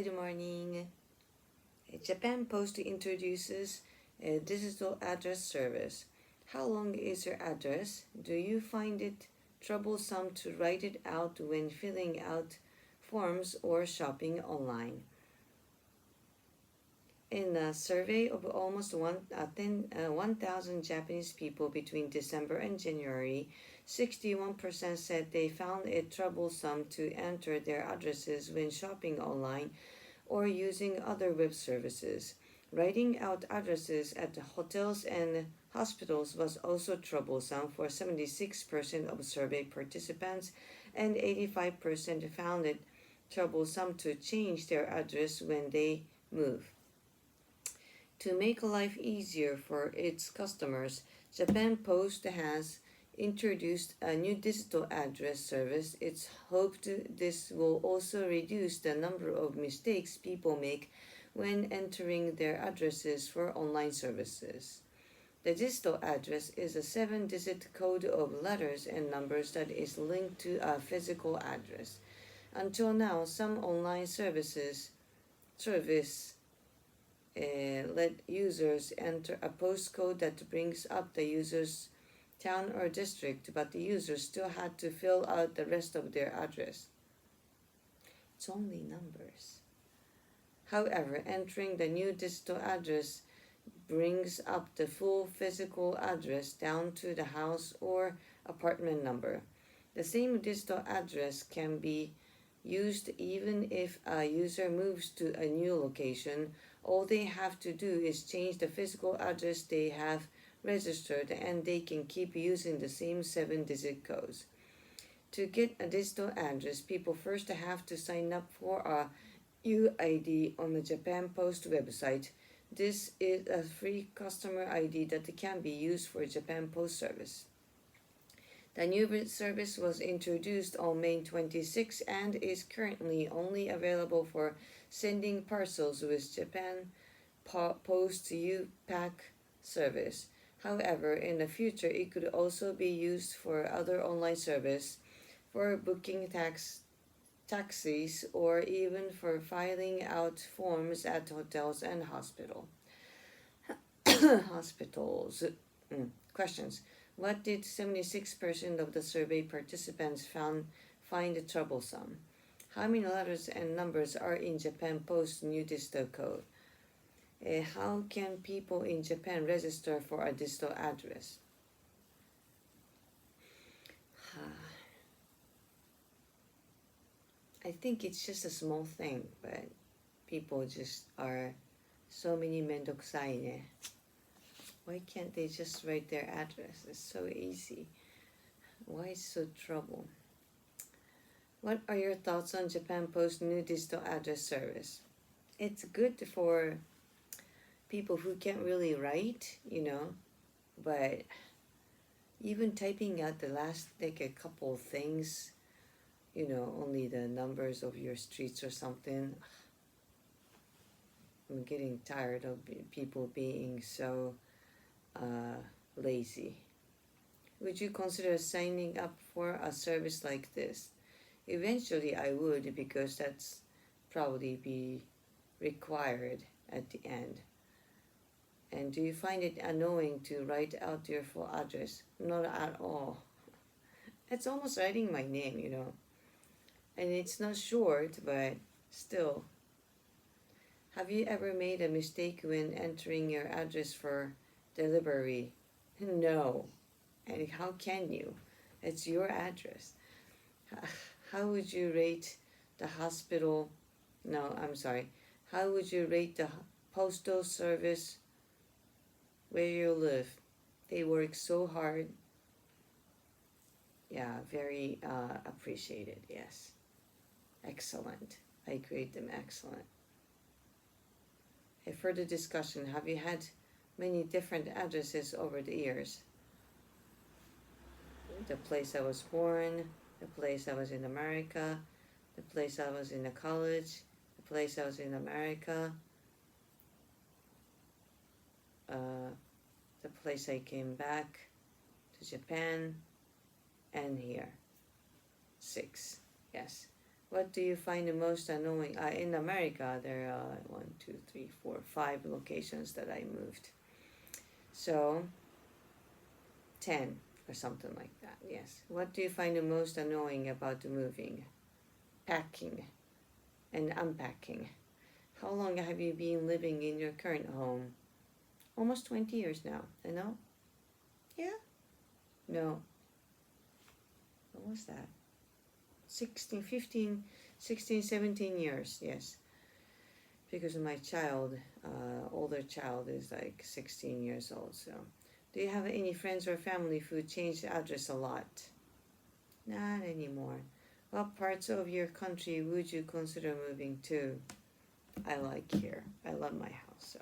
Good morning. Japan Post introduces a digital address service. How long is your address? Do you find it troublesome to write it out when filling out forms or shopping online? In a survey of almost 1,000 Japanese people between December and January, 61% said they found it troublesome to enter their addresses when shopping online or using other web services. Writing out addresses at hotels and hospitals was also troublesome for 76% of survey participants, and 85% found it troublesome to change their address when they move. To make life easier for its customers, Japan Post has introduced a new digital address service. It's hoped this will also reduce the number of mistakes people make when entering their addresses for online services. The digital address is a 7-digit code of letters and numbers that is linked to a physical address. Until now, some online service let users enter a postcode that brings up the user's town or district, but the user still had to fill out the rest of their address. It's only numbers. However, entering the new digital address brings up the full physical address down to the house or apartment number. The same digital address can be used even if a user moves to a new location. All they have to do is change the physical address they have registered, and they can keep using the same 7-digit codes. To get a digital address, people first have to sign up for a UID on the Japan Post website. This is a free customer ID that can be used for Japan Post service. The new service was introduced on May 26 and is currently only available for sending parcels with Japan Post U-Pack service. However, in the future, it could also be used for other online service, for booking taxis, or even for filing out forms at hotels and hospitals. Questions. What did 76% of the survey participants find troublesome? How many letters and numbers are in Japan Post new digital code? How can people in Japan register for a digital address? I think it's just a small thing, but people just are so many mendokusai ne. Why can't they just write their address? It's so easy. Why so trouble? What are your thoughts on Japan Post new digital address service? It's good for people who can't really write, but even typing out the last, like a couple of things, only the numbers of your streets or something. I'm getting tired of people being so lazy. Would you consider signing up for a service like this? Eventually I would, because that's probably be required at the end. And do you find it annoying to write out your full address? Not at all. It's almost writing my name, And it's not short, but still. Have you ever made a mistake when entering your address for delivery? No. And how can you? It's your address. How would you rate the hospital? No, I'm sorry. How would you rate the postal service where you live? They work so hard. Yeah, very appreciated, yes. Excellent. I grade them excellent. A further discussion. Have you had many different addresses over the years? The place I was born, the place I was in America, the place I was in the college, the place I was in America, the place I came back to Japan, and here. 6. Yes. What do you find the most annoying? In America, there are 1, 2, 3, 4, 5 locations that I moved. So, 10 or something like that, yes. What do you find the most annoying about the moving? Packing and unpacking. How long have you been living in your current home? Almost 20 years now. I know? Yeah? No. What was that? 16, 15, 16, 17 years, yes. Because my child, older child, is like 16 years old. So, do you have any friends or family who change the address a lot? Not anymore. What parts of your country would you consider moving to? I like here. I love my house. So,